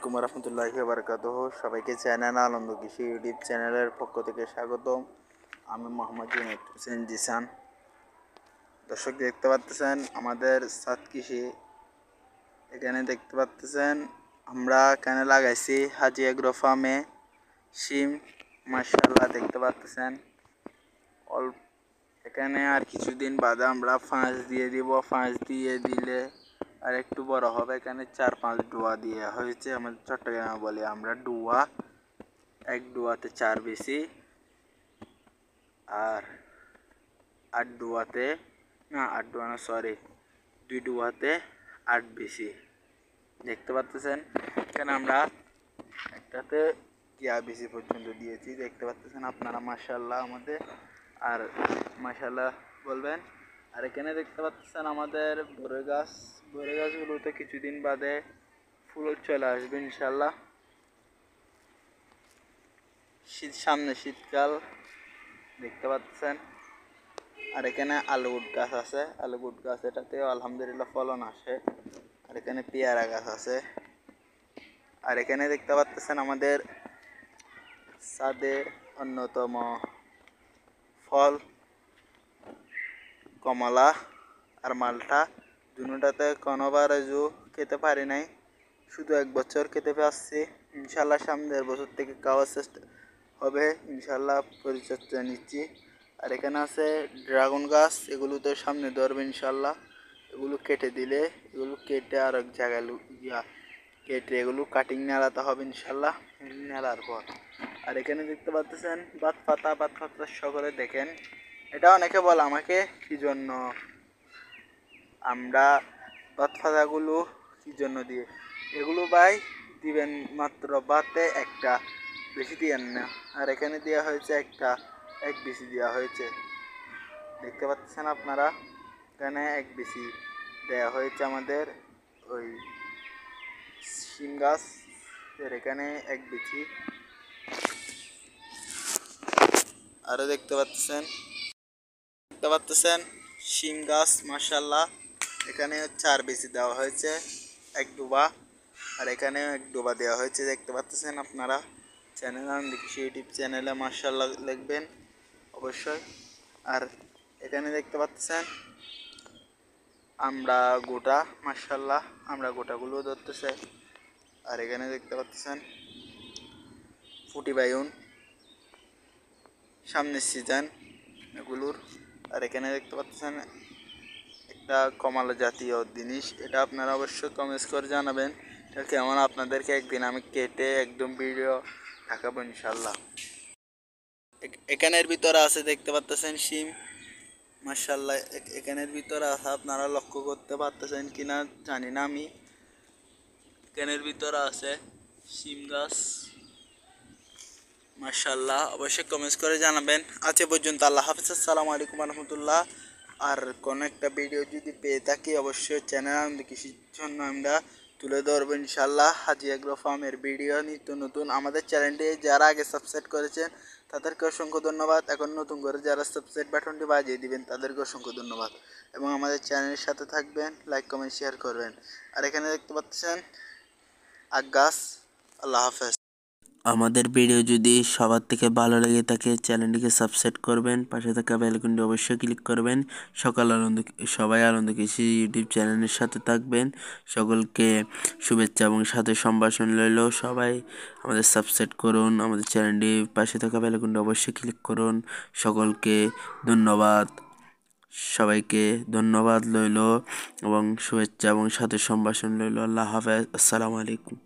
আলাইকুম রহমতুল্লাহি বারাকাতুহু। সবাইকে চ্যানেল আনন্দ কৃষি ইউটিউব চ্যানেলের পক্ষ থেকে স্বাগতম। আমি মোহাম্মদ জুনাইদ হোসেন জিসান। দর্শক দেখতে পাচ্ছেন আমাদের সাত কৃষি, এখানে দেখতে পাচ্ছেন আমরা এখানে লাগাইছি হাজি এগ্রো ফার্মে শিম। মাশাআল্লাহ দেখতে পাচ্ছেন এখানে আর কিছুদিন বাদে আমরা ফাঁস দিয়ে দিব। ফাঁস দিয়ে দিলে আর একটু বড় হবে। এখানে 4-5 ডুয়া দিয়ে হয়েছে। আমাদের চট্টগ্রামে বলি আমরা ডুয়া। এক ডুয়াতে 4 বেশি আর 8 ডুয়াতে না 8 ডুয়া না সরি 2 ডুয়াতে 8 বেশি। দেখতে পাচ্ছেন এখানে আমরা একটাতে টিয়া বেশি পর্যন্ত দিয়েছি। দেখতে পাচ্ছেন আপনারা মাশাআল্লাহ আমাদের আর মাশাআল্লাহ বলবেন। আর এখানে দেখতে পাচ্ছেন আমাদের বড়ই গাছগুলোতে কিছুদিন বাদে ফুল চলে আসবে ইনশাআল্লাহ। সামনে শীতকাল দেখতে পাচ্ছেন। আর এখানে আলু গাছ আছে, আলু গাছ এটাতেও আলহামদুলিল্লাহ ফলন আসে। আর এখানে পেয়ারা গাছ আছে। আর এখানে দেখতে পাচ্ছেন আমাদের ছাদে অন্যতম ফল কমলা আর মালটা। দুটাতে কোনোবার খেতে পারি নাই, শুধু এক বছর খেতে পারছি। ইনশাল্লাহ সামনের বছর থেকে খাওয়ার চেষ্টা হবে ইনশাল্লাহ, পরিচর্যা নিচ্ছি। আর এখানে আছে ড্রাগন গাছ, এগুলো তো সামনে ধরবে ইনশাল্লাহ। এগুলো কেটে দিলে এগুলো কেটে আর এক জায়গায় কেটে এগুলো কাটিং নেড়াতে হবে ইনশাল্লাহ। নেড়ার পর আর এখানে দেখতে পাচ্ছেন বাত পাতা সকলে দেখেন। এটা অনেকে বলে আমাকে কি জন্য আমরা বাত পাতাগুলো কি জন্য দিয়ে, এগুলো ভাই দিবেন মাত্র বাতে একটা, বেশি দিয়েন না। আর এখানে দেওয়া হয়েছে এক বেশি দেওয়া হয়েছে। দেখতে পাচ্ছেন আপনারা এখানে এক বেশি দেওয়া হয়েছে আমাদের ওই শিম গাছ এখানে এক বেশি। আরো দেখতে পাচ্ছেন শিম গাছ মাশাআল্লাহ এখানে 4 বেশি দেওয়া হয়েছে এক ডোবা। আর এখানে এক ডোবা দেওয়া হয়েছে। দেখতে পাচ্ছেন আপনারা চ্যানেল আনন্দ কৃষি ইউটিউব চ্যানেলে মাশাআল্লাহ লিখবেন অবশ্যই। আর এখানে দেখতে পাচ্ছেন আমরা গোটা মাশাআল্লাহ আমরা গোটাগুলো ধরতেছে। আর এখানে দেখতে পাচ্ছেন ফুটি বাইন সামনের সিজন এগুলোর। আর এখানে দেখতে পাচ্ছেন একটা কমলা জাতীয় জিনিস, এটা আপনারা অবশ্যই কমেন্টস করে জানাবেন এটা কেমন। আপনাদেরকে একদিন আমি কেটে একদম ভিডিও দেখাবো ইনশাল্লাহ। এখানের ভিতরে আছে দেখতে পাচ্ছেন শিম মাশাআল্লাহ। এখানের ভিতরে আছে, আপনারা লক্ষ্য করতে পারতেছেন কিনা জানি না আমি। এখানের ভিতরে আছে শিম গাছ মাশাআল্লাহ, অবশ্যই কমেন্টস করে জানাবেন। আজ পর্যন্ত আল্লাহ হাফেজ, আসসালামু আলাইকুম রহমতুল্লাহ। আর কোন একটা ভিডিও যদি পেয়ে থাকি অবশ্যই চ্যানেল আনন্দ কৃষির জন্য আমরা তুলে ধরবো ইনশাল্লাহ। হাজি এগ্রো ফার্মের ভিডিও নিত্য নতুন। আমাদের চ্যানেলটি যারা আগে সাবস্ক্রাইব করেছেন তাদেরকে অসংখ্য ধন্যবাদ। এখন নতুন করে যারা সাবস্ক্রাইব বাটনটি বাজিয়ে দিবেন তাদেরকে অসংখ্য ধন্যবাদ। এবং আমাদের চ্যানেলের সাথে থাকবেন, লাইক কমেন্ট শেয়ার করবেন। আর এখানে দেখতে পাচ্ছেন আখ গাছ। আল্লাহ হাফেজ। আমাদের ভিডিও যদি সবার থেকে ভালো লেগে থাকে চ্যানেলটিকে সাবস্ক্রাইব করবেন, পাশে থাকা বেল আইকনটি অবশ্যই ক্লিক করবেন। সবাই আনন্দ কৃষি ইউটিউব চ্যানেলের সাথে থাকবেন। সকলকে শুভেচ্ছা এবং সাথে সম্ভাষণ রইল। সবাই আমাদের সাবস্ক্রাইব করুন, আমাদের চ্যানেলটি পাশে থাকা বেল আইকনটি অবশ্যই ক্লিক করুন। সকলকে ধন্যবাদ, সবাইকে ধন্যবাদ রইল এবং শুভেচ্ছা এবং সাথে সম্ভাষণ রইল। আল্লাহ হাফেজ, আসসালামু আলাইকুম।